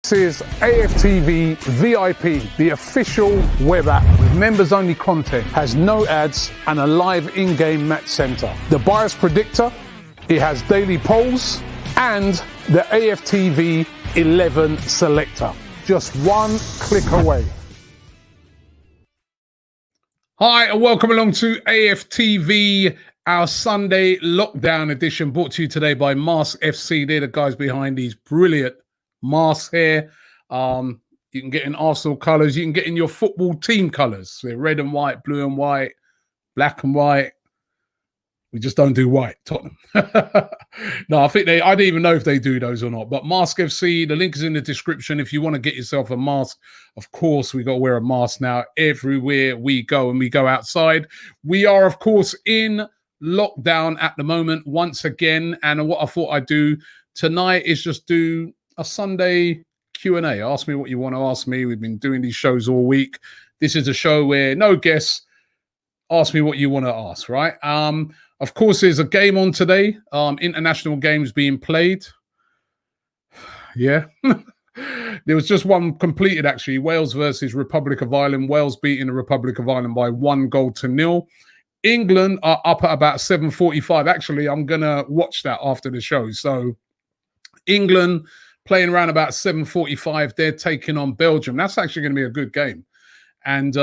This is AFTV VIP, the official web app with members-only content, has no ads and a live in-game match center. The bias predictor, it has daily polls and the AFTV 11 selector. Just one click away. Hi and welcome along to AFTV, our Sunday lockdown edition, brought to you today by Mask FC. They're the guys behind these brilliant masks here. You can get in Arsenal colours. You can get in your football team colours. They're red and white, blue and white, black and white. We just don't do white, Tottenham. No, I didn't even know if they do those or not. But Mask FC, the link is in the description. If you want to get yourself a mask, of course, we got to wear a mask now everywhere we go and we go outside. We are, of course, in lockdown at the moment once again. And what I thought I'd do tonight is just do a Sunday Q&A. Ask me what you want to ask me. We've been doing these shows all week. This is a show where no guests, ask me what you want to ask, right? Of course, there's a game on today. International games being played. Yeah. There was just one completed, actually. Wales versus Republic of Ireland. Wales beating the Republic of Ireland by 1-0. England are up at about 7:45. Actually, I'm going to watch that after the show. So England playing around about 7:45. They're taking on Belgium. That's actually going to be a good game. And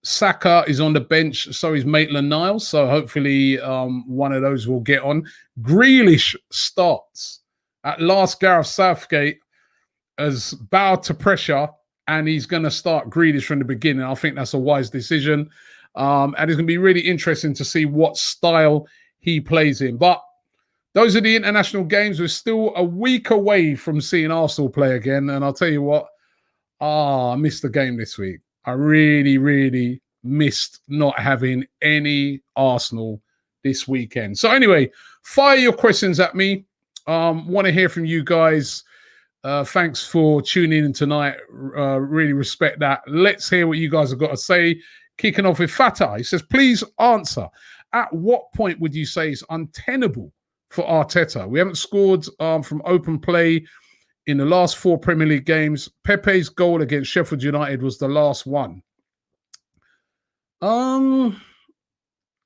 Saka is on the bench, so is Maitland-Niles. So hopefully one of those will get on. Grealish starts. At last, Gareth Southgate has bowed to pressure, and he's going to start Grealish from the beginning. I think that's a wise decision. And it's going to be really interesting to see what style he plays in. But those are the international games. We're still a week away from seeing Arsenal play again. And I'll tell you what, I missed the game this week. I really, really missed not having any Arsenal this weekend. So anyway, fire your questions at me. Want to hear from you guys. Thanks for tuning in tonight. Really respect that. Let's hear what you guys have got to say. Kicking off with Fatah. He says, please answer. At what point would you say it's untenable for Arteta? We haven't scored from open play in the last 4 Premier League games. Pepe's goal against Sheffield United was the last one.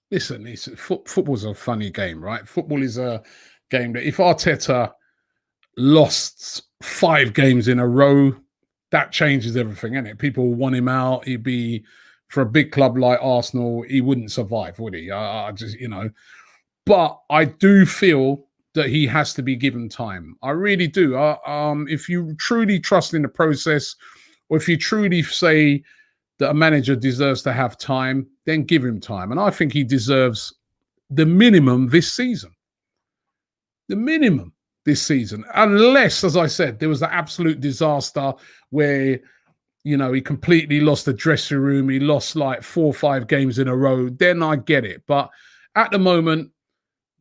Listen, football's a funny game, right? Football is a game that if Arteta lost 5 games in a row, that changes everything, innit? People want him out. He'd be, for a big club like Arsenal, he wouldn't survive, would he? But I do feel that he has to be given time. I really do. If you truly trust in the process, or if you truly say that a manager deserves to have time, then give him time. And I think he deserves the minimum this season. The minimum this season. Unless, as I said, there was an absolute disaster where, you know, he completely lost the dressing room. He lost like 4 or 5 games in a row. Then I get it. But at the moment,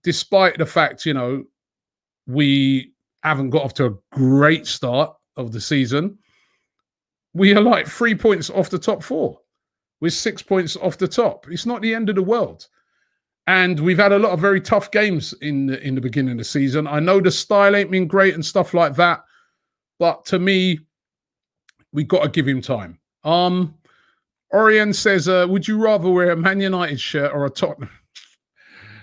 despite the fact, you know, we haven't got off to a great start of the season, we are like 3 points off the top 4. We're 6 points off the top. It's not the end of the world. And we've had a lot of very tough games in the beginning of the season. I know the style ain't been great and stuff like that. But to me, we've got to give him time. Orion says, would you rather wear a Man United shirt or a Tottenham?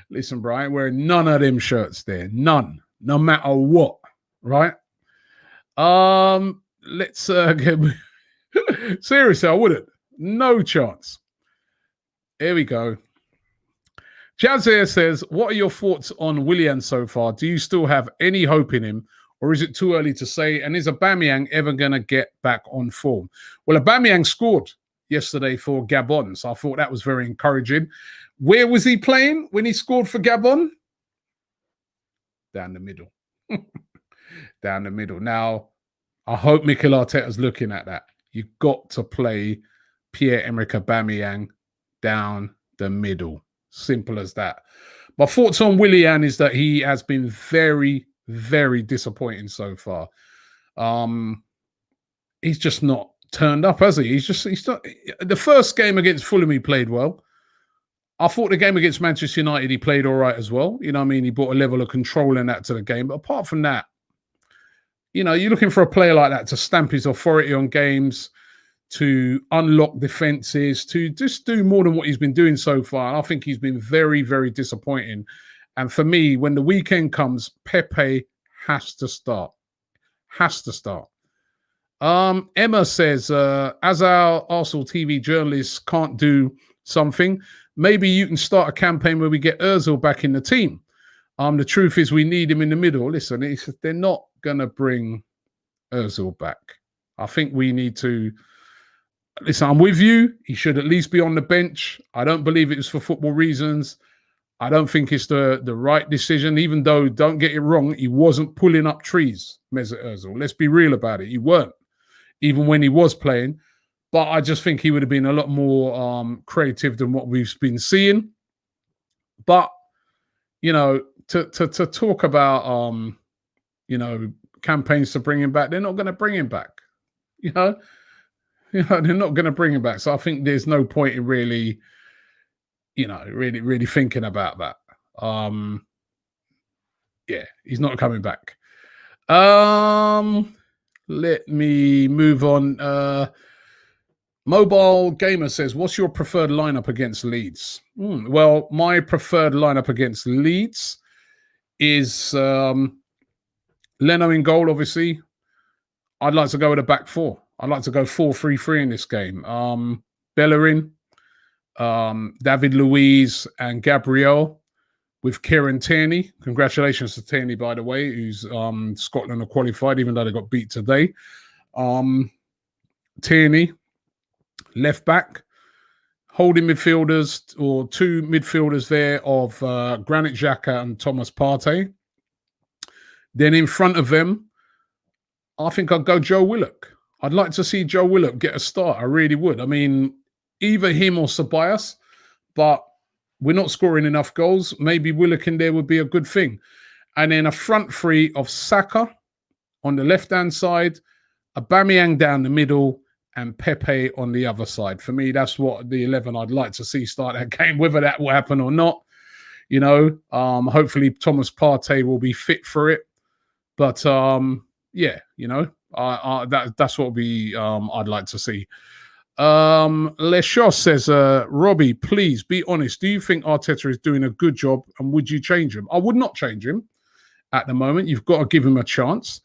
Listen, Brian, wearing none of them shirts there. None. No matter what. Right? Let's get... Seriously, I wouldn't. No chance. Here we go. Jazz says, what are your thoughts on Willian so far? Do you still have any hope in him? Or is it too early to say? And is Aubameyang ever going to get back on form? Well, Aubameyang scored yesterday for Gabon. So I thought that was very encouraging. Where was he playing when he scored for Gabon? Down the middle. Down the middle. Now, I hope Mikel Arteta's looking at that. You've got to play Pierre-Emerick Aubameyang down the middle. Simple as that. My thoughts on Willian is that he has been very, very disappointing so far. He's just not turned up, has he? He's not. The first game against Fulham, he played well. I thought the game against Manchester United, he played all right as well. You know what I mean? He brought a level of control in that to the game. But apart from that, You know, you're looking for a player like that to stamp his authority on games, to unlock defenses, to just do more than what he's been doing so far. And I think he's been very, very disappointing. And for me, when the weekend comes, Pepe has to start. Has to start. Emma says, as our Arsenal TV journalists can't do something, maybe you can start a campaign where we get Ozil back in the team. The truth is we need him in the middle. Listen, they're not going to bring Ozil back. I think we need to... Listen, I'm with you. He should at least be on the bench. I don't believe it was for football reasons. I don't think it's the right decision, even though, don't get it wrong, he wasn't pulling up trees, Mesut Ozil. Let's be real about it. He weren't, even when he was playing. But I just think he would have been a lot more creative than what we've been seeing. But, you know, to talk about, you know, campaigns to bring him back, they're not going to bring him back. You know, they're not going to bring him back. So I think there's no point in really, you know, really thinking about that. Yeah, he's not coming back. Let me move on. Mobile Gamer says, what's your preferred lineup against Leeds? Well, my preferred lineup against Leeds is Leno in goal, obviously. I'd like to go with a back four. I'd like to go 4-3-3 in this game. Bellerin, David Luiz, and Gabriel with Kieran Tierney. Congratulations to Tierney, by the way, who's Scotland are qualified, even though they got beat today. Tierney, left back, holding midfielders, or two midfielders there of Granit Xhaka and Thomas Partey. Then in front of them, I think I'd go Joe Willock. I'd like to see Joe Willock get a start. I really would. I mean, either him or Ceballos, but we're not scoring enough goals. Maybe Willock in there would be a good thing. And then a front three of Saka on the left-hand side, Aubameyang down the middle, and Pepe on the other side. For me, that's what the 11 I'd like to see start that game, whether that will happen or not. You know, hopefully Thomas Partey will be fit for it. But, yeah, you know, that's what I'd like to see. Leshos says, Robbie, please be honest. Do you think Arteta is doing a good job, and would you change him? I would not change him at the moment. You've got to give him a chance.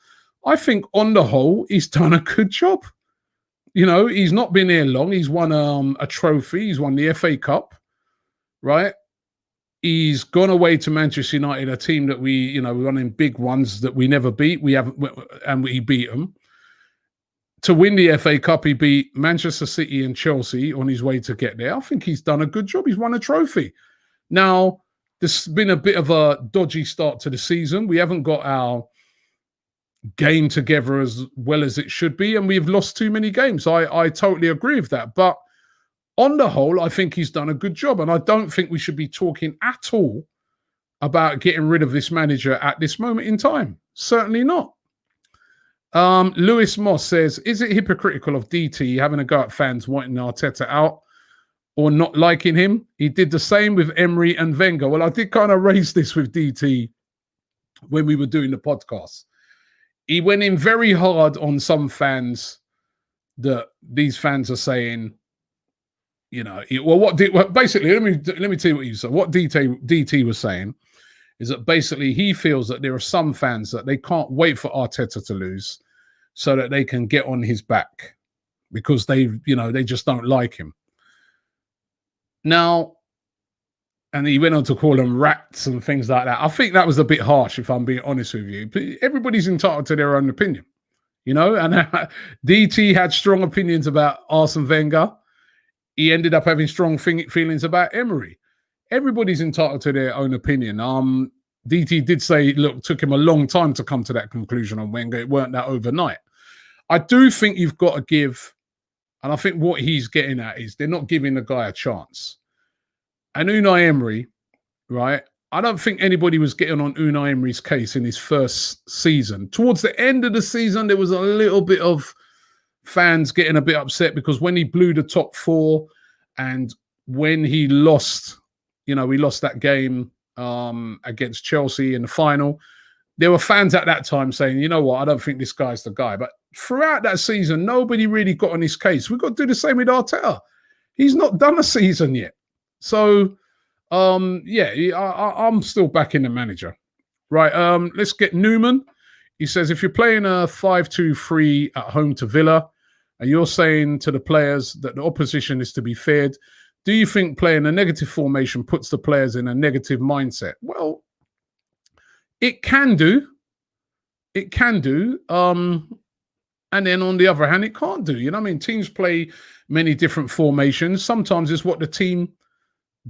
I think on the whole, he's done a good job. You know, he's not been here long. He's won a trophy. He's won the FA Cup, right? He's gone away to Manchester United, a team that we won in big ones that we never beat. And we beat them. To win the FA Cup, he beat Manchester City and Chelsea on his way to get there. I think he's done a good job. He's won a trophy. Now, there's been a bit of a dodgy start to the season. We haven't got our game together as well as it should be, and we've lost too many games. I totally agree with that. But on the whole, I think he's done a good job, and I don't think we should be talking at all about getting rid of this manager at this moment in time. Certainly not. Lewis Moss says, is it hypocritical of DT having a go at fans wanting Arteta out or not liking him? He did the same with Emery and Wenger. Well, I did kind of raise this with DT when we were doing the podcast. He went in very hard on some fans that these fans are saying, you know, basically, let me tell you what you said. What DT was saying is that basically he feels that there are some fans that they can't wait for Arteta to lose so that they can get on his back because they just don't like him. Now, and he went on to call them rats and things like that. I think that was a bit harsh, if I'm being honest with you. But everybody's entitled to their own opinion, you know. And DT had strong opinions about Arsene Wenger. He ended up having strong feelings about Emery. Everybody's entitled to their own opinion. DT did say, look, it took him a long time to come to that conclusion on Wenger. It weren't that overnight. I do think you've got to give, and I think what he's getting at is they're not giving the guy a chance. And Unai Emery, right? I don't think anybody was getting on Unai Emery's case in his first season. Towards the end of the season, there was a little bit of fans getting a bit upset because when he blew the top four and when he lost, we lost that game against Chelsea in the final, there were fans at that time saying, you know what, I don't think this guy's the guy. But throughout that season, nobody really got on his case. We've got to do the same with Arteta. He's not done a season yet. So, I'm still backing the manager. Right, let's get Newman. He says, if you're playing a 5-2-3 at home to Villa, and you're saying to the players that the opposition is to be feared, do you think playing a negative formation puts the players in a negative mindset? Well, it can do. It can do. And then on the other hand, it can't do. You know what I mean? Teams play many different formations. Sometimes it's what the team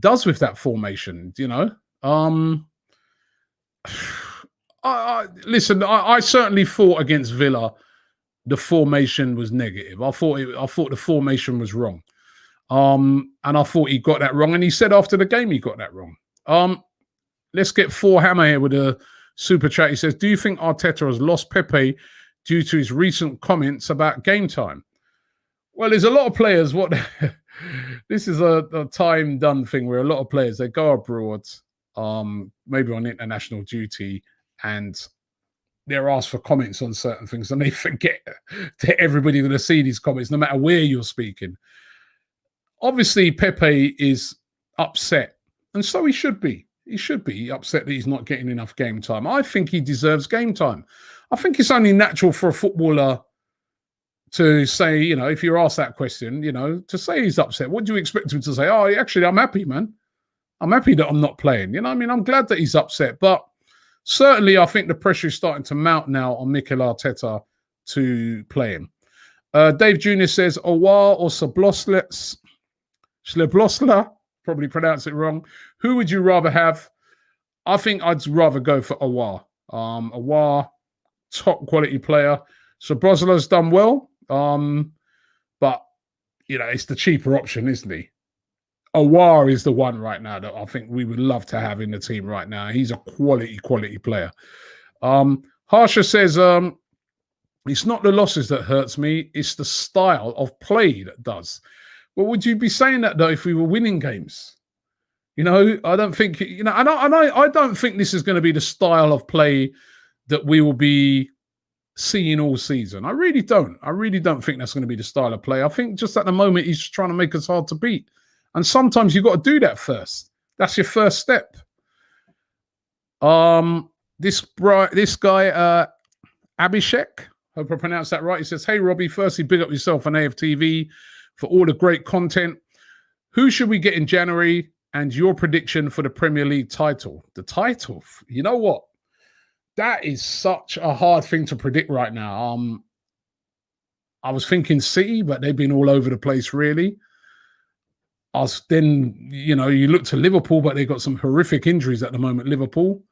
does with that formation, you know? Listen, I certainly thought against Villa the formation was negative. I thought the formation was wrong. And I thought he got that wrong. And he said after the game he got that wrong. Let's get Four Hammer here with a super chat. He says, do you think Arteta has lost Pepe due to his recent comments about game time? Well, there's a lot of players. This is a time done thing where a lot of players, they go abroad, maybe on international duty, and they're asked for comments on certain things, and they forget that everybody's going to see these comments, no matter where you're speaking. Obviously, Pepe is upset, and so he should be. He should be upset that he's not getting enough game time. I think he deserves game time. I think it's only natural for a footballer to say, you know, if you're asked that question, you know, to say he's upset. What do you expect him to say? Oh, actually, I'm happy, man. I'm happy that I'm not playing. You know what I mean? I'm glad that he's upset. But certainly, I think the pressure is starting to mount now on Mikel Arteta to play him. Dave Jr. says, Aouar or Slebosla, probably pronounce it wrong. Who would you rather have? I think I'd rather go for Aouar. Aouar, top quality player. Slebosła's done well, but, you know, it's the cheaper option, isn't he? Aouar is the one right now that I think we would love to have in the team right now. He's a quality player. Harsha says, it's not the losses that hurts me, it's the style of play that does. Well, would you be saying that, though, if we were winning games? You know, I don't think, you know, I don't think this is going to be the style of play that we will be seeing all season. I really don't. I really don't think that's going to be the style of play. I think just at the moment, he's trying to make us hard to beat. And sometimes you've got to do that first. That's your first step. This guy, Abhishek, hope I pronounced that right. He says, hey, Robbie, firstly, big up yourself on AFTV for all the great content. Who should we get in January? And your prediction for the Premier League title? The title? You know what? That is such a hard thing to predict right now. I was thinking City, but they've been all over the place, really. Then, you know, you look to Liverpool, but they've got some horrific injuries at the moment, Liverpool.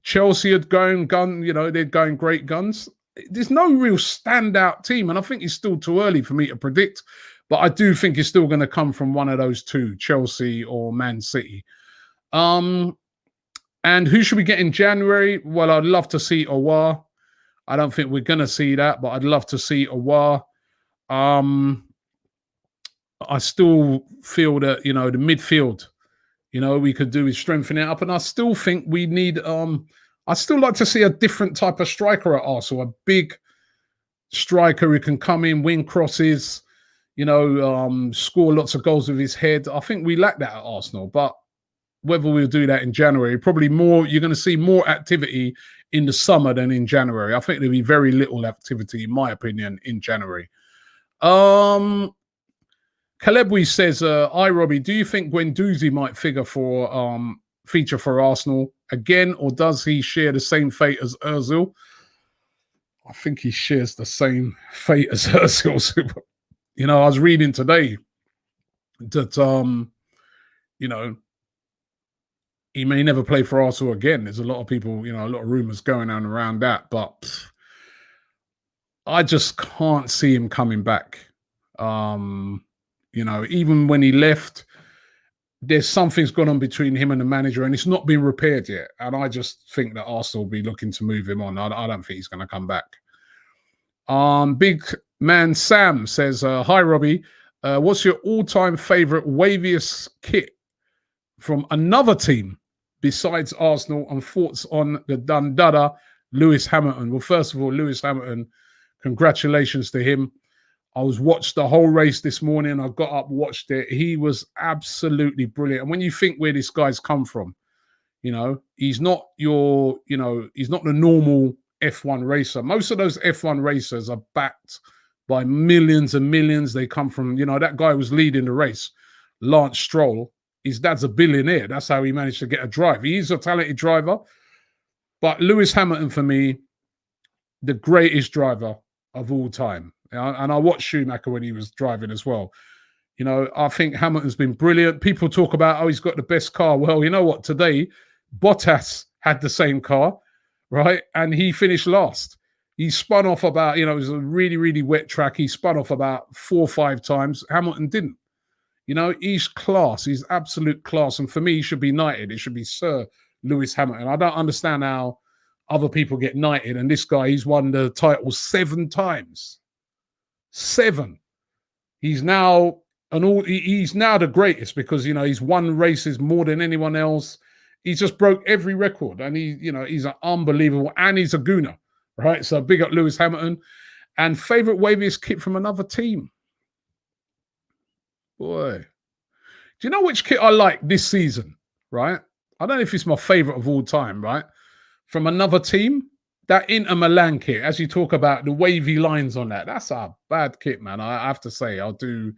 Chelsea had they're going great guns. There's no real standout team, and I think it's still too early for me to predict, but I do think it's still going to come from one of those two, Chelsea or Man City. And who should we get in January? Well, I'd love to see Aouar. I don't think we're going to see that, but I'd love to see Aouar. I still feel that, you know, the midfield, you know, we could do with strengthening it up. And I still think we need, I still like to see a different type of striker at Arsenal, a big striker who can come in, win crosses, you know, score lots of goals with his head. I think we lack that at Arsenal, but whether we'll do that in January, probably more, you're going to see more activity in the summer than in January. I think there'll be very little activity, in my opinion, in January. Kalebwi says, hi, Robbie, do you think Gwen Doozy might feature for Arsenal again, or does he share the same fate as Ozil? I think he shares the same fate as Ozil. You know, I was reading today that, you know, he may never play for Arsenal again. There's a lot of people, you know, a lot of rumours going on around that, but I just can't see him coming back. You know, even when he left, there's something's gone on between him and the manager, and it's not been repaired yet. And I just think that Arsenal will be looking to move him on. I don't think he's going to come back. Big man Sam says, hi, Robbie. What's your all-time favourite waviest kit from another team besides Arsenal, and thoughts on the Dundada, Lewis Hamilton. Well, first of all, Lewis Hamilton, congratulations to him. I watched the whole race this morning. I got up, watched it. He was absolutely brilliant. And when you think where this guy's come from, he's not he's not the normal F1 racer. Most of those F1 racers are backed by millions and millions. They come from, that guy was leading the race, Lance Stroll. His dad's a billionaire. That's how he managed to get a drive. He's a talented driver. But Lewis Hamilton, for me, the greatest driver of all time. And I watched Schumacher when he was driving as well. I think Hamilton's been brilliant. People talk about, he's got the best car. Well, you know what? Today, Bottas had the same car, right? And he finished last. He spun off about, it was a really, really wet track. He spun off about 4 or 5 times. Hamilton didn't. He's class. He's absolute class. And for me, he should be knighted. It should be Sir Lewis Hamilton. I don't understand how other people get knighted. And this guy, he's won the title 7 times. 7. He's now the greatest because he's won races more than anyone else. He's just broke every record, and he's an unbelievable, and he's a gooner, right? So big up Lewis Hamilton. And favorite waviest kit from another team. Boy, do you know which kit I like this season? Right? I don't know if it's my favorite of all time. Right? From another team. That Inter Milan kit, as you talk about the wavy lines on that, that's a bad kit, man. I have to say, I do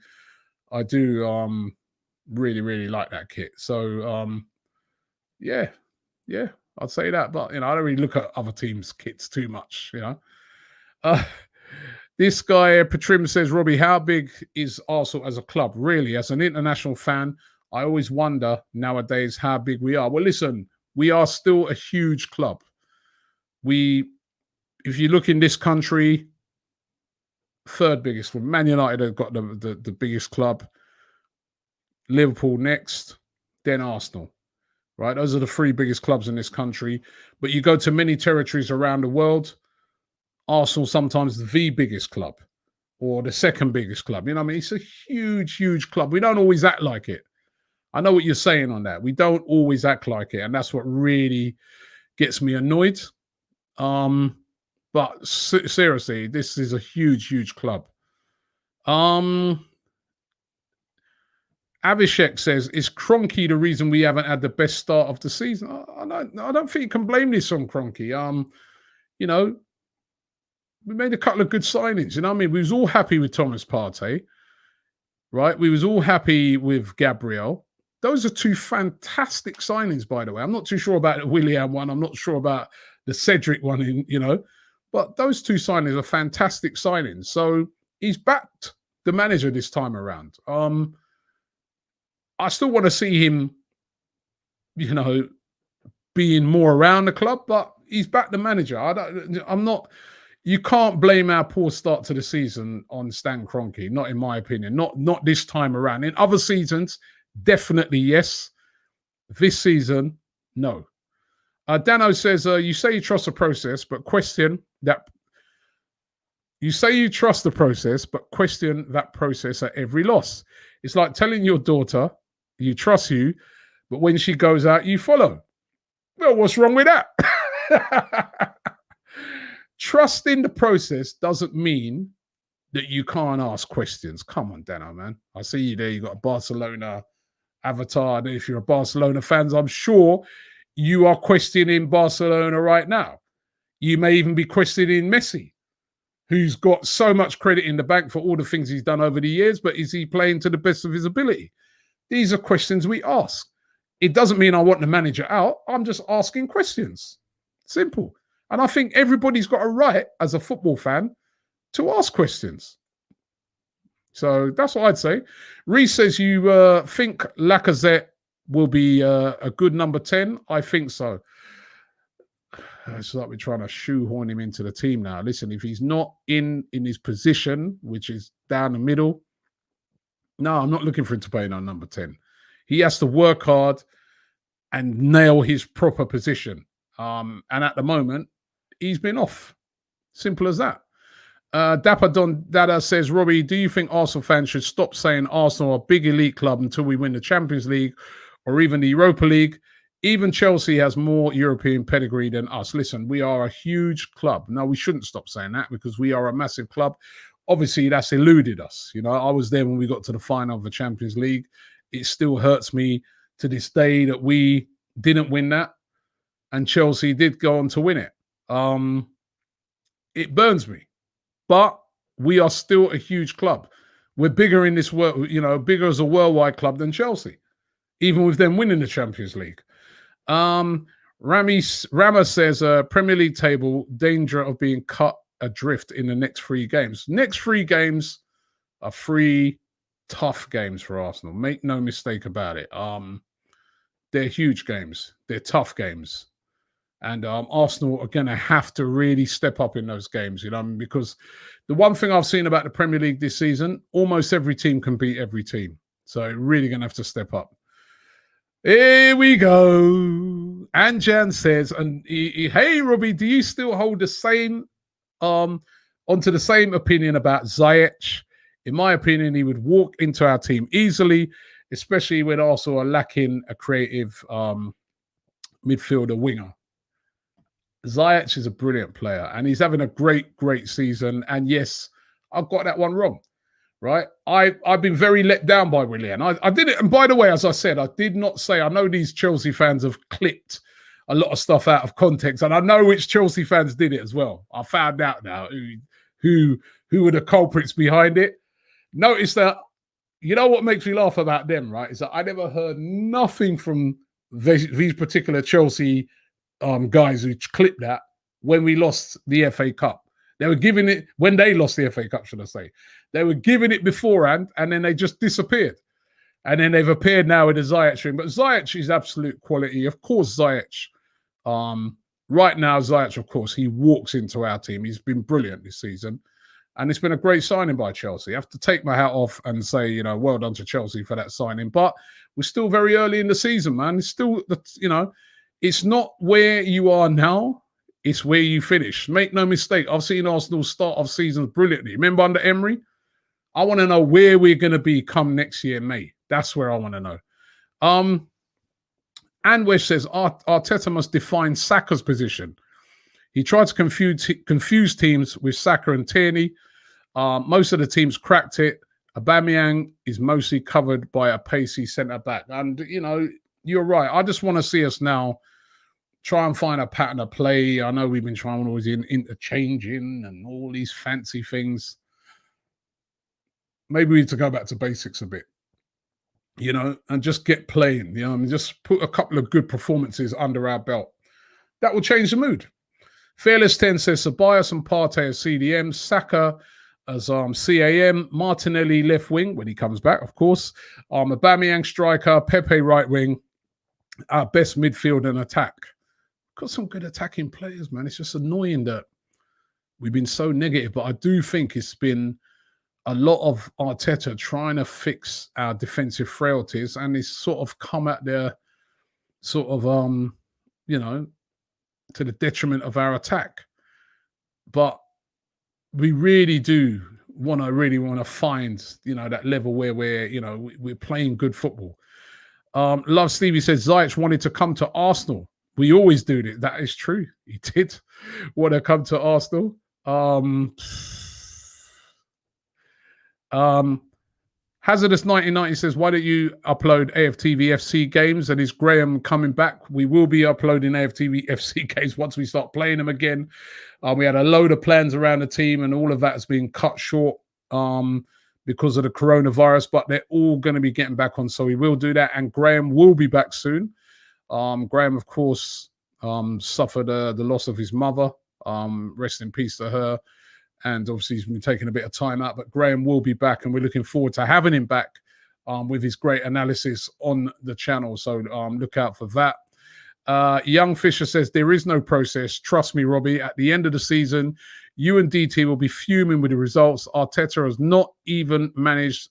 really, really like that kit. So, yeah, I'd say that. But, I don't really look at other teams' kits too much, This guy, Patrim, says, Robbie, how big is Arsenal as a club? Really, as an international fan, I always wonder nowadays how big we are. Well, listen, we are still a huge club. If you look in this country, 3rd biggest. Man United have got the biggest club. Liverpool next, then Arsenal. Right? Those are the 3 biggest clubs in this country. But you go to many territories around the world, Arsenal sometimes the biggest club or the 2nd biggest club. It's a huge, huge club. We don't always act like it. I know what you're saying on that. We don't always act like it. And that's what really gets me annoyed. But seriously, this is a huge, huge club. Abhishek says, is Kroenke the reason we haven't had the best start of the season? I don't think you can blame this on Kroenke. We made a couple of good signings. We was all happy with Thomas Partey, right? We was all happy with Gabriel. Those are 2 fantastic signings, by the way. I'm not too sure about the Willian one. I'm not sure about the Cedric one, but those 2 signings are fantastic signings. So he's backed the manager this time around. I still want to see him, being more around the club, but he's backed the manager. You can't blame our poor start to the season on Stan Kroenke, not in my opinion, not this time around. In other seasons, definitely yes. This season, no. Dano says, you say you trust the process, but question that. You say you trust the process, but question that process at every loss. It's like telling your daughter you trust you, but when she goes out, you follow. Well, what's wrong with that? Trusting the process doesn't mean that you can't ask questions. Come on, Dano, man. I see you there. You got a Barcelona avatar. And if you're a Barcelona fan, I'm sure you are questioning Barcelona right now. You may even be questioning Messi, who's got so much credit in the bank for all the things he's done over the years, but is he playing to the best of his ability? These are questions we ask. It doesn't mean I want the manager out. I'm just asking questions. Simple. And I think everybody's got a right, as a football fan, to ask questions. So that's what I'd say. Reese says, you think Lacazette will be a good number 10? I think so. It's like we're trying to shoehorn him into the team now. Listen, if he's not in his position, which is down the middle, no, I'm not looking for him to play on number 10. He has to work hard and nail his proper position. And at the moment, he's been off. Simple as that. Dapper Don Dada says, Robbie, do you think Arsenal fans should stop saying Arsenal are a big elite club until we win the Champions League or even the Europa League? Even Chelsea has more European pedigree than us. Listen, we are a huge club. No, we shouldn't stop saying that because we are a massive club. Obviously, that's eluded us. You know, I was there when we got to the final of the Champions League. It still hurts me to this day that we didn't win that, and Chelsea did go on to win it. It burns me, but we are still a huge club. We're bigger in this world, you know, bigger as a worldwide club than Chelsea, even with them winning the Champions League. Rama says, Premier League table, danger of being cut adrift in the next 3 games. Next 3 games are 3 tough games for Arsenal. Make no mistake about it. They're huge games. They're tough games. And Arsenal are going to have to really step up in those games, you know, because the one thing I've seen about the Premier League this season, almost every team can beat every team. So really going to have to step up. Here we go. Anjan says, hey, Robbie, do you still hold the same, onto the same opinion about Ziyech? In my opinion, he would walk into our team easily, especially when Arsenal are lacking a creative midfielder winger. Ziyech is a brilliant player, and he's having a great season. And yes, I've got that one wrong, right? I've been very let down by Willian. I did it, and by the way, as I said, I did not say. I know these Chelsea fans have clipped a lot of stuff out of context, and I know which Chelsea fans did it as well. I found out now who were the culprits behind it. Notice that, you know what makes me laugh about them, right? Is that I never heard nothing from these particular Chelsea guys who clipped that when we lost the FA Cup. They were giving it when they lost the FA Cup, should I say. They were giving it beforehand, and then they just disappeared. And then they've appeared now with the Ziyech ring. But Ziyech is absolute quality. Of course, Ziyech. Right now, Ziyech, of course, he walks into our team. He's been brilliant this season. And it's been a great signing by Chelsea. I have to take my hat off and say, you know, well done to Chelsea for that signing. But we're still very early in the season, man. It's still, you know, it's not where you are now. It's where you finish. Make no mistake. I've seen Arsenal start off seasons brilliantly. Remember under Emery? I want to know where we're going to be come next year, May. That's where I want to know. Anwesh says, Arteta must define Saka's position. He tried to confuse teams with Saka and Tierney. Most of the teams cracked it. Aubameyang is mostly covered by a pacey centre-back. And, you know, you're right. I just want to see us now try and find a pattern of play. I know we've been trying always interchanging and all these fancy things. Maybe we need to go back to basics a bit, you know, and just get playing, you know, and just put a couple of good performances under our belt. That will change the mood. Fearless 10 says Ceballos and Partey as CDM, Saka as CAM, Martinelli left wing when he comes back, of course. Aubameyang striker, Pepe right wing, our best midfield and attack. Got some good attacking players, man. It's just annoying that we've been so negative, but I do think it's been a lot of Arteta trying to fix our defensive frailties, and it's sort of come at their sort of, you know, to the detriment of our attack. But we really do want to find, you know, that level where we're, you know, we're playing good football. Love Stevie says Ziyech wanted to come to Arsenal. We always do it. That is true. He did want to come to Arsenal. Hazardous 1990 says, why don't you upload AFTV FC games? And is Graham coming back? We will be uploading AFTV FC games once we start playing them again. We had a load of plans around the team, and all of that has been cut short because of the coronavirus, but they're all going to be getting back on. So we will do that. And Graham will be back soon. Graham, of course, suffered the loss of his mother. Rest in peace to her. And obviously he's been taking a bit of time out, but Graham will be back, and we're looking forward to having him back with his great analysis on the channel. So look out for that. Young Fisher says, there is no process. Trust me, Robbie. At the end of the season, you and DT will be fuming with the results. Arteta has not even managed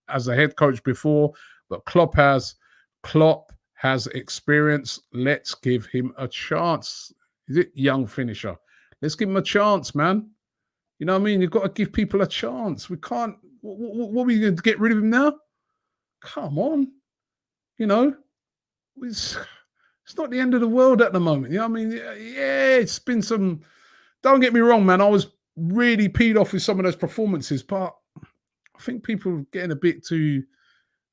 as a head coach before, but Klopp has. Klopp has experience. Let's give him a chance. Is it Young Finisher? Let's give him a chance, man. You know what I mean? You've got to give people a chance. We can't. What are we going to get rid of him now? Come on. You know, It's not the end of the world at the moment. You know what I mean? Yeah, it's been some. Don't get me wrong, man. I was really peed off with some of those performances, but I think people are getting a bit too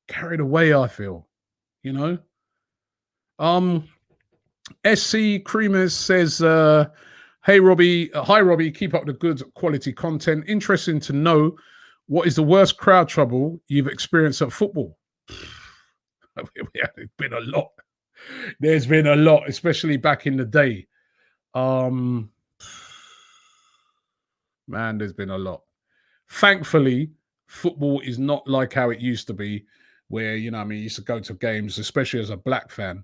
carried away, I feel. You know? SC Creamers says, hey Robbie, hi Robbie, keep up the good quality content. Interesting to know what is the worst crowd trouble you've experienced at football. It's been a lot. There's been a lot, especially back in the day. Man, there's been a lot. Thankfully, football is not like how it used to be, where, you know, I mean, you used to go to games, especially as a black fan,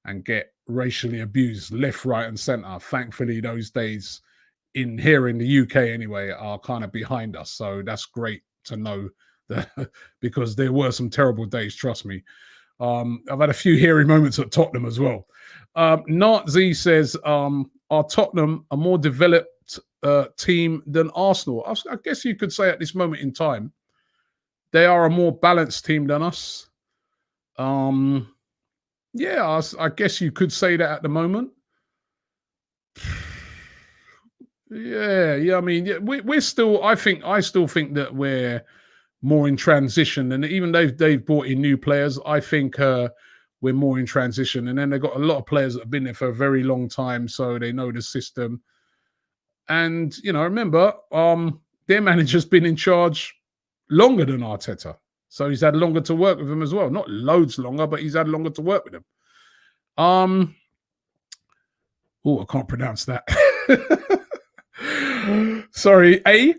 and get racially abused left, right, and centre. Thankfully, those days here in the UK anyway are kind of behind us. So that's great to know that because there were some terrible days, trust me. I've had a few hairy moments at Tottenham as well. Nart Z says, are Tottenham a more developed team than Arsenal? I guess you could say at this moment in time, they are a more balanced team than us. Yeah, I guess you could say that at the moment. Yeah. I mean, we're still. I still think that we're more in transition, and even they've brought in new players. I think we're more in transition, and then they've got a lot of players that have been there for a very long time, so they know the system. And you know, remember, their manager's been in charge longer than Arteta. So he's had longer to work with him as well. Not loads longer, but he's had longer to work with him. Oh, I can't pronounce that. Sorry, A?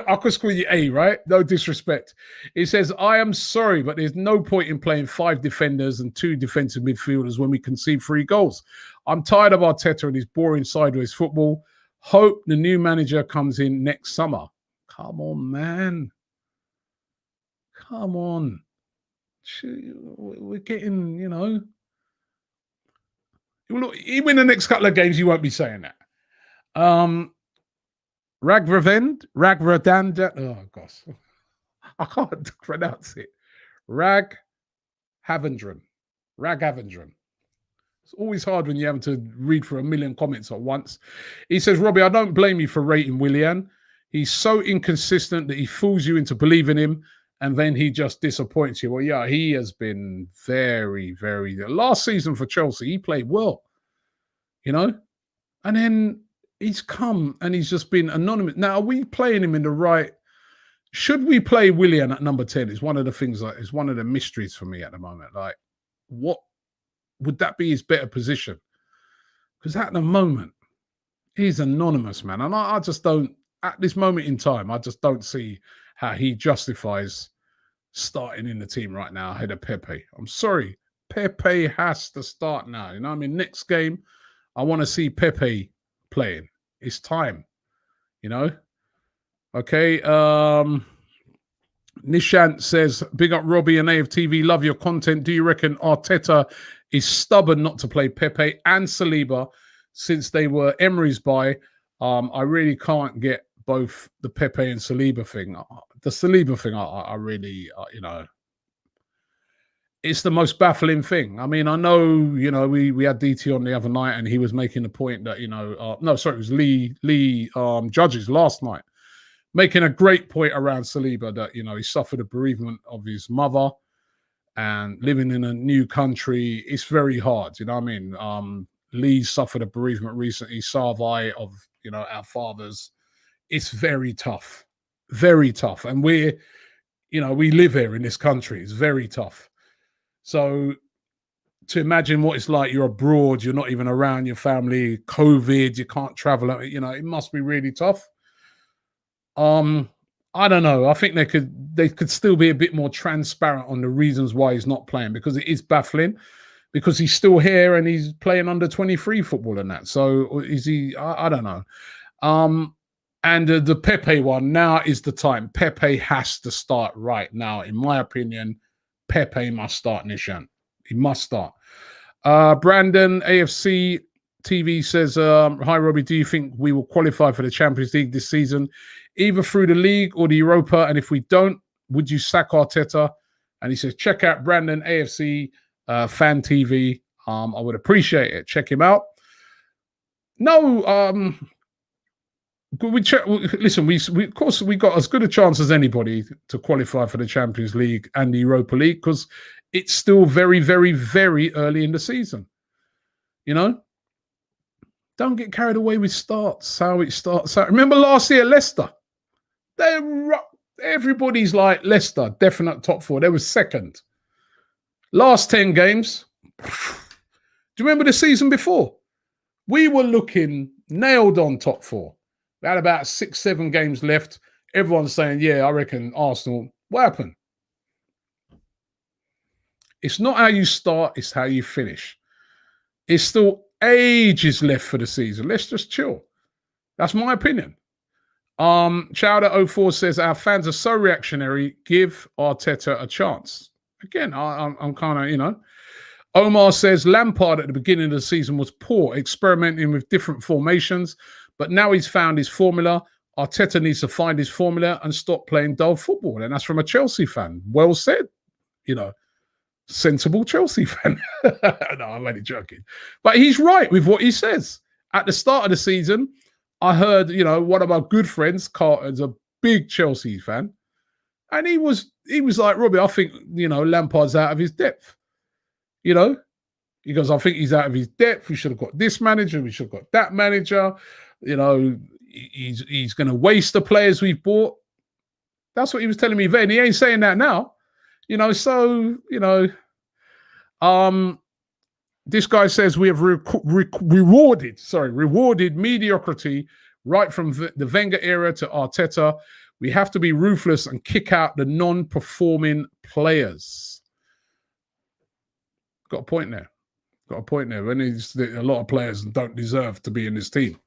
I could call you A, right? No disrespect. It says, I am sorry, but there's no point in playing 5 defenders and 2 defensive midfielders when we concede 3 goals. I'm tired of Arteta and his boring sideways football. Hope the new manager comes in next summer. Come on, man. Come on. We're getting, you know. Look, even in the next couple of games, you won't be saying that. Ragravend. Oh, gosh. I can't pronounce it. Raghavendran. It's always hard when you have to read through a million comments at once. He says, Robbie, I don't blame you for rating Willian. He's so inconsistent that he fools you into believing him, and then he just disappoints you. Well, yeah, he has been very, very... Last season for Chelsea, he played well, you know? And then he's come and he's just been anonymous. Now, are we playing him in the right... Should we play Willian at number 10? It's one of the things, like, it's one of the mysteries for me at the moment. Like, what would that be his better position? Because at the moment, he's anonymous, man. And I just don't... At this moment in time, I just don't see how he justifies starting in the team right now ahead of Pepe. I'm sorry. Pepe has to start now. You know what I mean? Next game, I want to see Pepe playing. It's time. You know? Okay. Nishant says, big up Robbie and AFTV. Love your content. Do you reckon Arteta is stubborn not to play Pepe and Saliba since they were Emery's buy? I really can't get both the Pepe and Saliba thing. The Saliba thing, I really, you know, it's the most baffling thing. I mean, I know, you know, we had DT on the other night and he was making the point that, you know, no, sorry, it was Lee Judges last night, making a great point around Saliba that, you know, he suffered a bereavement of his mother and living in a new country. It's very hard, you know what I mean? Lee suffered a bereavement recently, Sarvai of, you know, our fathers. It's very tough, and we're, you know, we live here in this country. It's very tough. So to imagine what it's like, you're abroad, you're not even around your family, COVID, you can't travel, you know, it must be really tough. I don't know. I think they could still be a bit more transparent on the reasons why he's not playing, because it is baffling, because he's still here and he's playing under 23 football and that. So is he? I don't know. And the Pepe one, now is the time. Pepe has to start right now. In my opinion, Pepe must start, Nishant. He must start. Brandon, AFC TV says, hi, Robbie, do you think we will qualify for the Champions League this season, either through the league or the Europa? And if we don't, would you sack Arteta? And he says, check out Brandon, AFC Fan TV. I would appreciate it. Check him out. No, listen. We of course we got as good a chance as anybody to qualify for the Champions League and the Europa League because it's still very, very, very early in the season. You know, don't get carried away with starts. How it starts out. Remember last year, Leicester. Everybody's like Leicester, definite top 4. They were second. Last 10 games. Do you remember the season before? We were looking nailed on top 4. We had about 6-7 games left. Everyone's saying, yeah, I reckon Arsenal. What happened? It's not how you start, it's how you finish. It's still ages left for the season. Let's just chill. That's my opinion. Chowder04 says, our fans are so reactionary. Give Arteta a chance. Again, I'm kind of, Omar says, Lampard at the beginning of the season was poor, experimenting with different formations. But now he's found his formula. Arteta needs to find his formula and stop playing dull football. And that's from a Chelsea fan. Well said, sensible Chelsea fan. No, I'm only joking. But he's right with what he says. At the start of the season, I heard, one of my good friends, Carter's a big Chelsea fan. And he was like, Robbie, I think, Lampard's out of his depth. He goes, I think he's out of his depth. We should have got this manager. We should have got that manager. He's going to waste the players we've bought. That's what he was telling me then. He ain't saying that now. This guy says we have rewarded mediocrity right from the Wenger era to Arteta. We have to be ruthless and kick out the non-performing players. Got a point there. When a lot of players don't deserve to be in this team.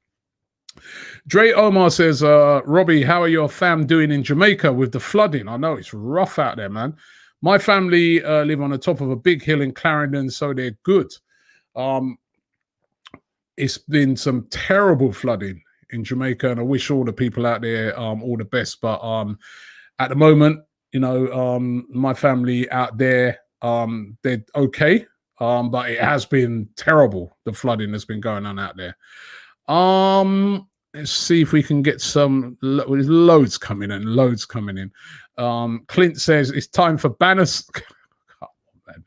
Dre Omar says, Robbie, how are your fam doing in Jamaica with the flooding? I know it's rough out there, man. My family live on the top of a big hill in Clarendon, so they're good. It's been some terrible flooding in Jamaica, and I wish all the people out there all the best. But at the moment, my family out there, they're okay. But it has been terrible, the flooding that's been going on out there. Let's see if we can get some. There's loads coming in. Clint says it's time for banners. Come on, man.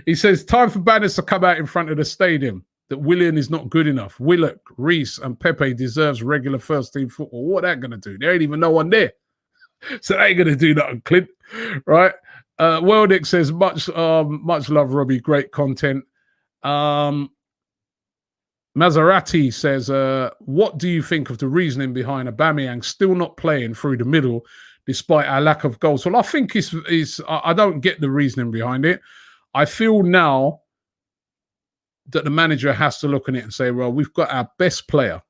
He says time for banners to come out in front of the stadium. That Willian is not good enough. Willock, Reese, and Pepe deserves regular first team football. What are they going to do? There ain't even no one there, so they ain't going to do nothing, Clint. Right? Worldick says much love, Robbie. Great content. Maserati says, what do you think of the reasoning behind Aubameyang still not playing through the middle despite our lack of goals? Well, I think I don't get the reasoning behind it. I feel now that the manager has to look at it and say, well, we've got our best player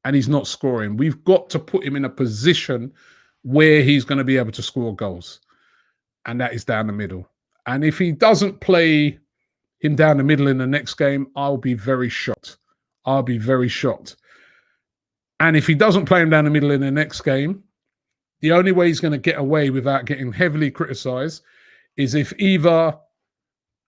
and he's not scoring. We've got to put him in a position where he's going to be able to score goals. And that is down the middle. And if he doesn't play him down the middle in the next game, I'll be very shocked. And if he doesn't play him down the middle in the next game, the only way he's going to get away without getting heavily criticised is if either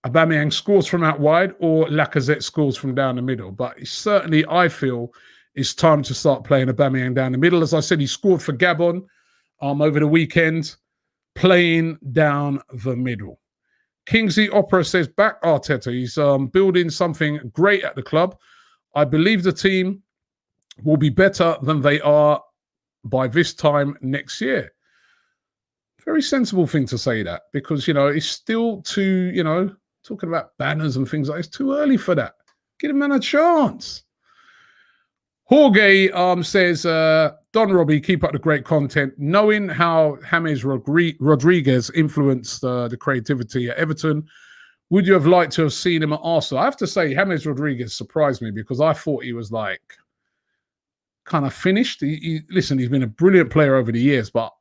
Aubameyang scores from out wide or Lacazette scores from down the middle. But certainly I feel it's time to start playing Aubameyang down the middle. As I said, he scored for Gabon over the weekend, playing down the middle. Kingsley Opera says, back Arteta. He's building something great at the club. I believe the team will be better than they are by this time next year. Very sensible thing to say that because, it's still too, talking about banners and things like that. It's too early for that. Give him a chance. Jorge says, Don Robbie, keep up the great content. Knowing how James Rodriguez influenced the creativity at Everton, would you have liked to have seen him at Arsenal? I have to say, James Rodriguez surprised me because I thought he was kind of finished. Listen, he's been a brilliant player over the years, but,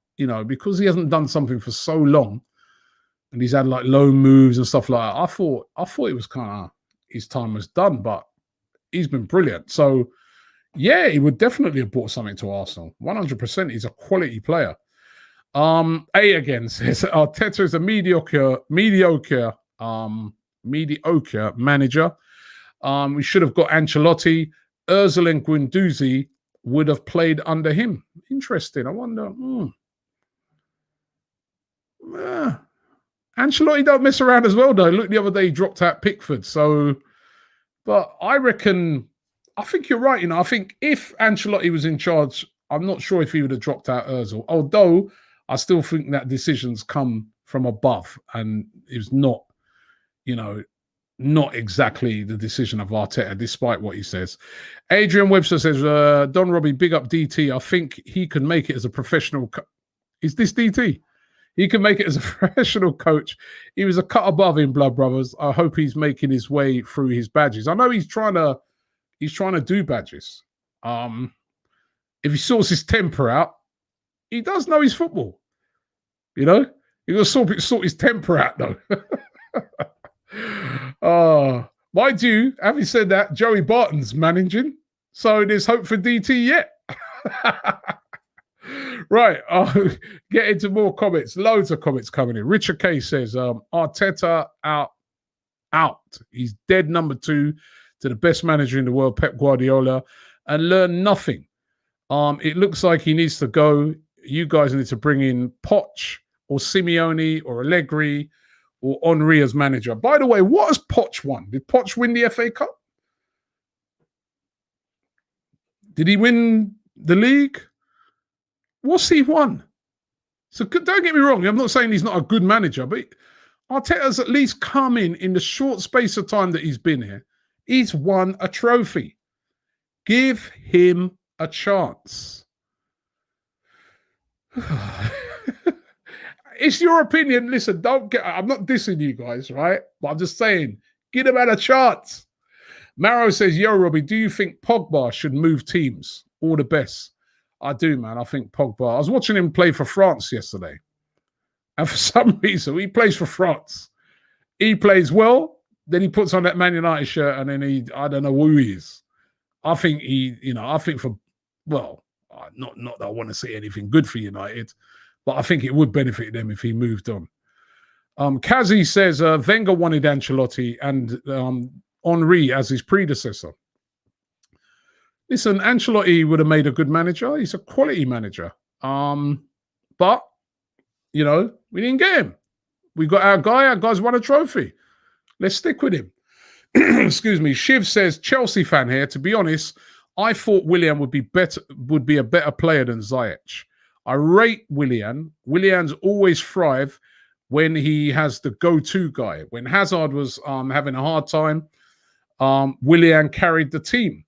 because he hasn't done something for so long and he's had low moves and stuff like that, I thought it was kind of his time was done, but he's been brilliant. So, yeah, he would definitely have brought something to Arsenal. 100%. He's a quality player. A again says Arteta is a mediocre mediocre manager. We should have got Ancelotti. Ozil and Gwen Doozy would have played under him. Interesting. I wonder. Ancelotti don't mess around as well, though. Look, the other day he dropped out Pickford. So, but I think you're right. I think if Ancelotti was in charge, I'm not sure if he would have dropped out Ozil. Although I still think that decisions come from above, and it's not, not exactly the decision of Arteta, despite what he says. Adrian Webster says, Don Robbie, big up DT. I think he can make it as a professional. Is this DT? He can make it as a professional coach. He was a cut above in Blood Brothers. I hope he's making his way through his badges. I know he's trying to do badges. If he sorts his temper out, he does know his football. He got to sort his temper out, though. Mind you, having said that, Joey Barton's managing, so there's hope for DT yet. Right, I'll get into more comments. Loads of comments coming in. Richard K says, Arteta out. He's dead number 2 to the best manager in the world, Pep Guardiola, and learn nothing. It looks like he needs to go. You guys need to bring in Poch or Simeone or Allegri or Henry as manager. By the way, what has Poch won? Did Poch win the FA Cup? Did he win the league? What's he won? So don't get me wrong. I'm not saying he's not a good manager, but Arteta's at least come in the short space of time that he's been here. He's won a trophy. Give him a chance. It's your opinion. Listen, I'm not dissing you guys, right? But I'm just saying, give him a chance. Maro says, yo, Robbie, do you think Pogba should move teams? All the best. I do, man. I think Pogba. I was watching him play for France yesterday. And for some reason, he plays for France. He plays well. Then he puts on that Man United shirt and then I don't know who he is. I think not that I want to say anything good for United, but I think it would benefit them if he moved on. Kazi says Wenger wanted Ancelotti and Henry as his predecessor. Listen, Ancelotti would have made a good manager. He's a quality manager. But, we didn't get him. We got our guy. Our guy's won a trophy. Let's stick with him. Excuse me. Shiv says, Chelsea fan here. To be honest, I thought Willian would be a better player than Ziyech. I rate Willian. Willian's always thrive when he has the go-to guy. When Hazard was having a hard time, Willian carried the team.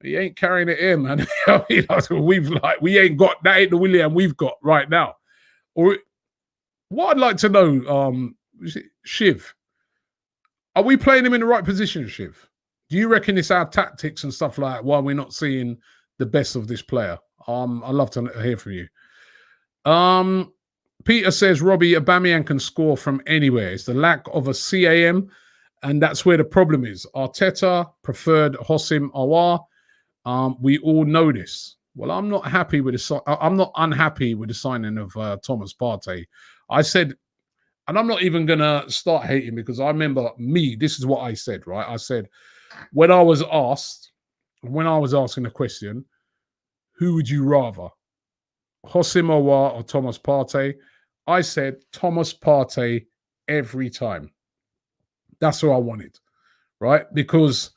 He ain't carrying it in, man. We ain't got that. Ain't the Willian we've got right now. Or what I'd like to know, Shiv, are we playing him in the right position, Shiv? Do you reckon it's our tactics and stuff like that why we're not seeing the best of this player? I'd love to hear from you. Peter says, Robbie, Aubameyang can score from anywhere. It's the lack of a CAM, and that's where the problem is. Arteta preferred Hossim Aouar. We all know this. Well, I'm not happy with I'm not unhappy with the signing of Thomas Partey. I said, and I'm not even going to start hating because I remember this is what I said, right? I said, when I was asking the question, who would you rather, Hossim Aouar or Thomas Partey? I said Thomas Partey every time. That's what I wanted, right? Because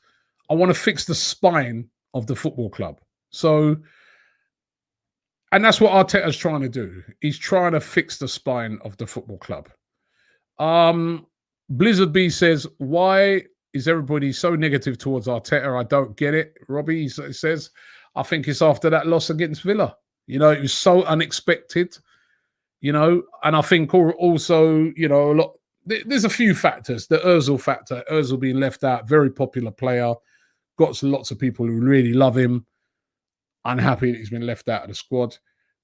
I want to fix the spine of the football club. So, and that's what Arteta's trying to do. He's trying to fix the spine of the football club. Blizzard B says, why is everybody so negative towards Arteta? I don't get it. Robbie says, I think it's after that loss against Villa. It was so unexpected, and I think also, a lot, there's a few factors. The Ozil factor, Ozil being left out, very popular player, got lots of people who really love him. Unhappy that he's been left out of the squad.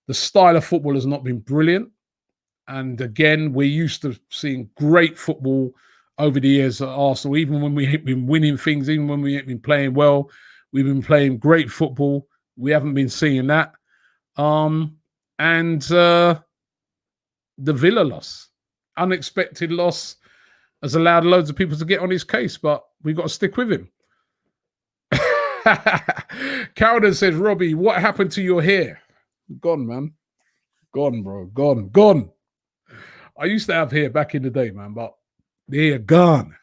The style of football has not been brilliant. And again, we're used to seeing great football over the years at Arsenal. Even when we've been winning things, even when we've been playing well, we've been playing great football. We haven't been seeing that. And the Villa loss, unexpected loss. has allowed loads of people to get on his case, but we've got to stick with him. Cowden says, Robbie, what happened to your hair? Gone, man. Gone, bro. Gone. I used to have hair back in the day, man, but the hair gone.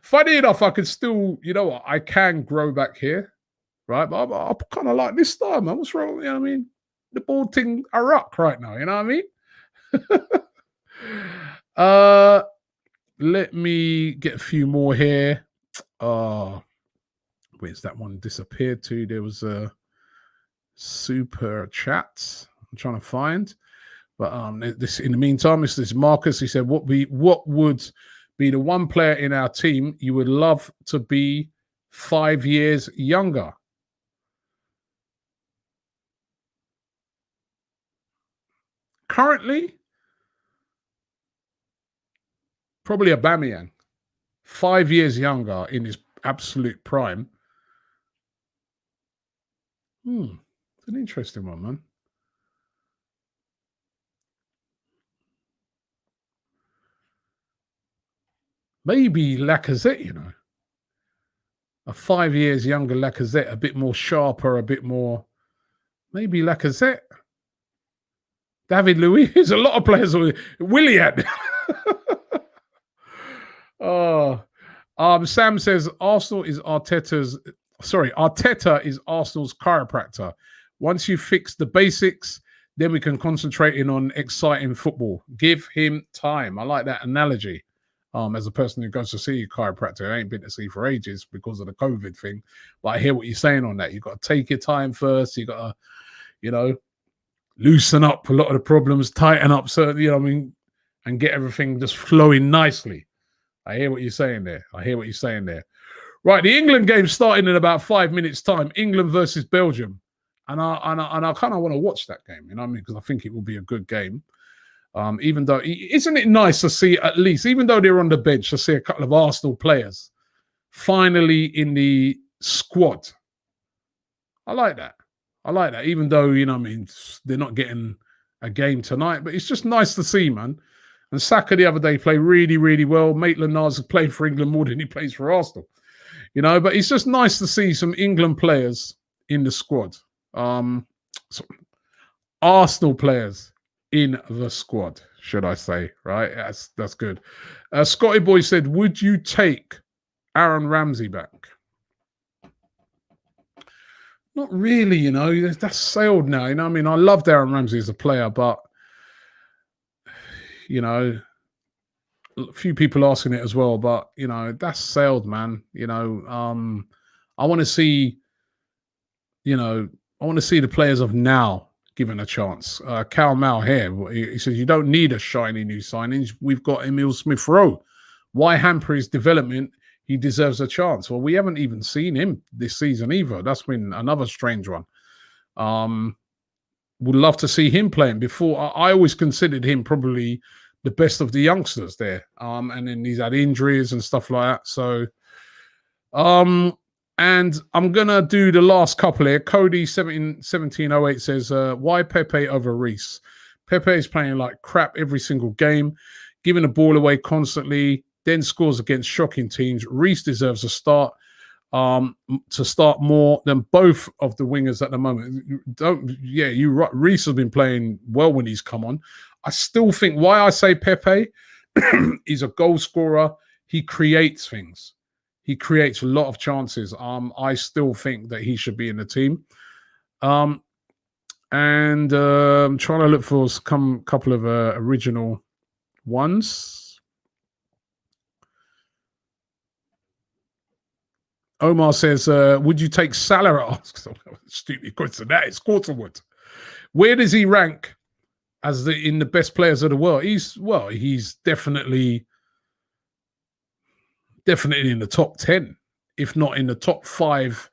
Funny enough, I could still, you know what, I can grow back hair, right? But I kind of like this style, man. What's wrong? You know what I mean? The bald thing a rock right now, you know what I mean? Let me get a few more here. Where's that one disappeared to? There was a super chat I'm trying to find. But this, in the meantime, this is Marcus. He said, what would be the one player in our team you would love to be 5 years younger? Currently, probably Aubameyang. 5 years younger in his absolute prime. It's an interesting one, man. Maybe Lacazette, you know. A 5 years younger Lacazette, a bit more sharper, a bit more. Maybe Lacazette. David Luiz. There's a lot of players. Willian. Sam says Arteta is Arsenal's chiropractor. Once you fix the basics, then we can concentrate on exciting football. Give him time. I like that analogy. As a person who goes to see a chiropractor, I ain't been to see for ages because of the COVID thing. But I hear what you're saying on that. You've got to take your time first. You've got to, you know, loosen up a lot of the problems, tighten up certain, you know what I mean, and get everything just flowing nicely. I hear what you're saying there. Right, the England game starting in about 5 minutes' time. England versus Belgium. And I kind of want to watch that game, you know what I mean? Because I think it will be a good game. Even though, isn't it nice to see at least, even though they're on the bench, to see a couple of Arsenal players finally in the squad? I like that. Even though, you know what I mean, they're not getting a game tonight, but it's just nice to see, man. And Saka the other day played really, really well. Maitland-Niles has played for England more than he plays for Arsenal. You know, but it's just nice to see some England players in the squad. Arsenal players in the squad, should I say, right? That's good. Scotty Boy said, would you take Aaron Ramsey back? Not really, you know. That's sailed now, you know what I mean? I loved Aaron Ramsey as a player, but, you know, a few people asking it as well, but, you know, that's sailed, man. You know, I want to see, you know, the players of now given a chance. Cal Mal here, he says, you don't need a shiny new signings. We've got Emil Smith-Rowe. Why hamper his development? He deserves a chance. Well, we haven't even seen him this season either. That's been another strange one. Would love to see him playing. Before, I always considered him probably the best of the youngsters there. And then he's had injuries and stuff like that. So, and I'm going to do the last couple here. Cody 1708 says, why Pepe over Reece? Pepe is playing like crap every single game, giving the ball away constantly, then scores against shocking teams. Reece deserves a start, to start more than both of the wingers at the moment. You're right. Reece has been playing well when he's come on. I still think why I say Pepe, he's a goal scorer. He creates things. He creates a lot of chances. I still think that he should be in the team. I'm trying to look for a couple of original ones. Omar says, would you take Salah? Stupid question. That is Quarterwood. Where does he rank as in the best players of the world? He's definitely in the top 10, if not in the top 5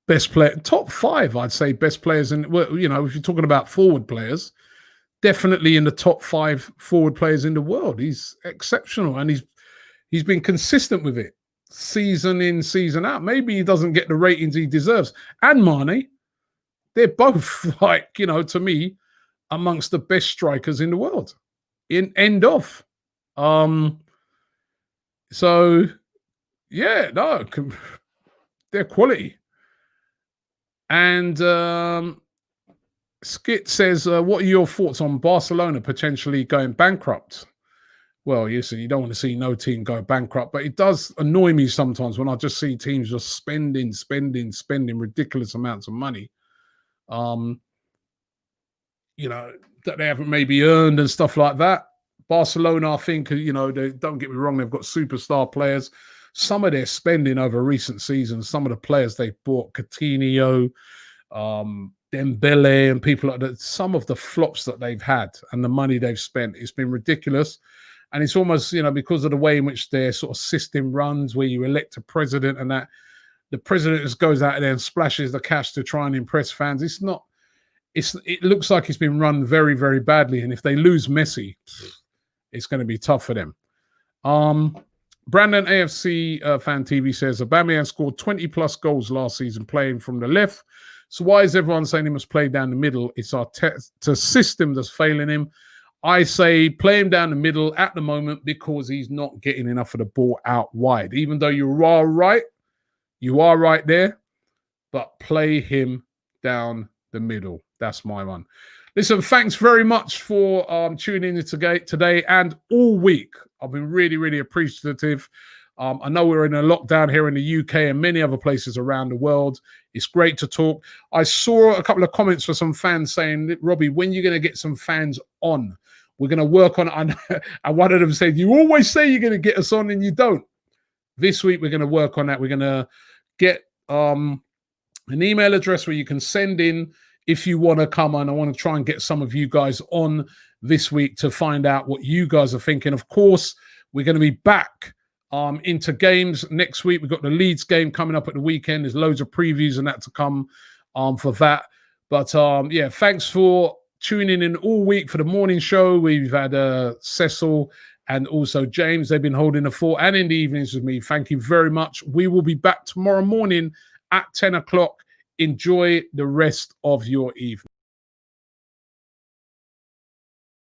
best player. Top 5, I'd say, best players. And, well, you know, if you're talking about forward players, definitely in the top 5 forward players in the world. He's exceptional, and he's been consistent with it, season in, season out. Maybe he doesn't get the ratings he deserves. And Mane, they're both, like, you know, to me, amongst the best strikers in the world. End of. So, yeah, no, they're quality. And Skit says, what are your thoughts on Barcelona potentially going bankrupt? Well, you don't want to see no team go bankrupt, but it does annoy me sometimes when I just see teams just spending ridiculous amounts of money. That they haven't maybe earned and stuff like that. Barcelona, I think, they don't get me wrong, they've got superstar players. Some of their spending over recent seasons, some of the players they've bought, Coutinho, Dembele, and people like that, some of the flops that they've had and the money they've spent, it's been ridiculous. And it's almost, because of the way in which their sort of system runs, where you elect a president and that the president just goes out there and splashes the cash to try and impress fans. It looks like it's been run very, very badly. And if they lose Messi, it's going to be tough for them. Brandon AFC Fan TV says, Aubameyang scored 20 plus goals last season playing from the left. So why is everyone saying he must play down the middle? It's Arteta system that's failing him. I say play him down the middle at the moment because he's not getting enough of the ball out wide. Even though you are right there, but play him down the middle. That's my one. Listen, thanks very much for tuning in today and all week. I've been really, really appreciative. I know we're in a lockdown here in the UK and many other places around the world. It's great to talk. I saw a couple of comments for some fans saying, Robbie, when are you going to get some fans on? We're going to work on it. And one of them said, you always say you're going to get us on and you don't. This week, we're going to work on that. We're going to get an email address where you can send in if you want to come on. I want to try and get some of you guys on this week to find out what you guys are thinking. Of course, we're going to be back into games next week. We've got the Leeds game coming up at the weekend. There's loads of previews and that to come for that. But yeah, thanks for tuning in all week for the morning show. We've had Cecil and also James. They've been holding the fort, and in the evenings with me. Thank you very much. We will be back tomorrow morning at 10 o'clock. Enjoy the rest of your evening.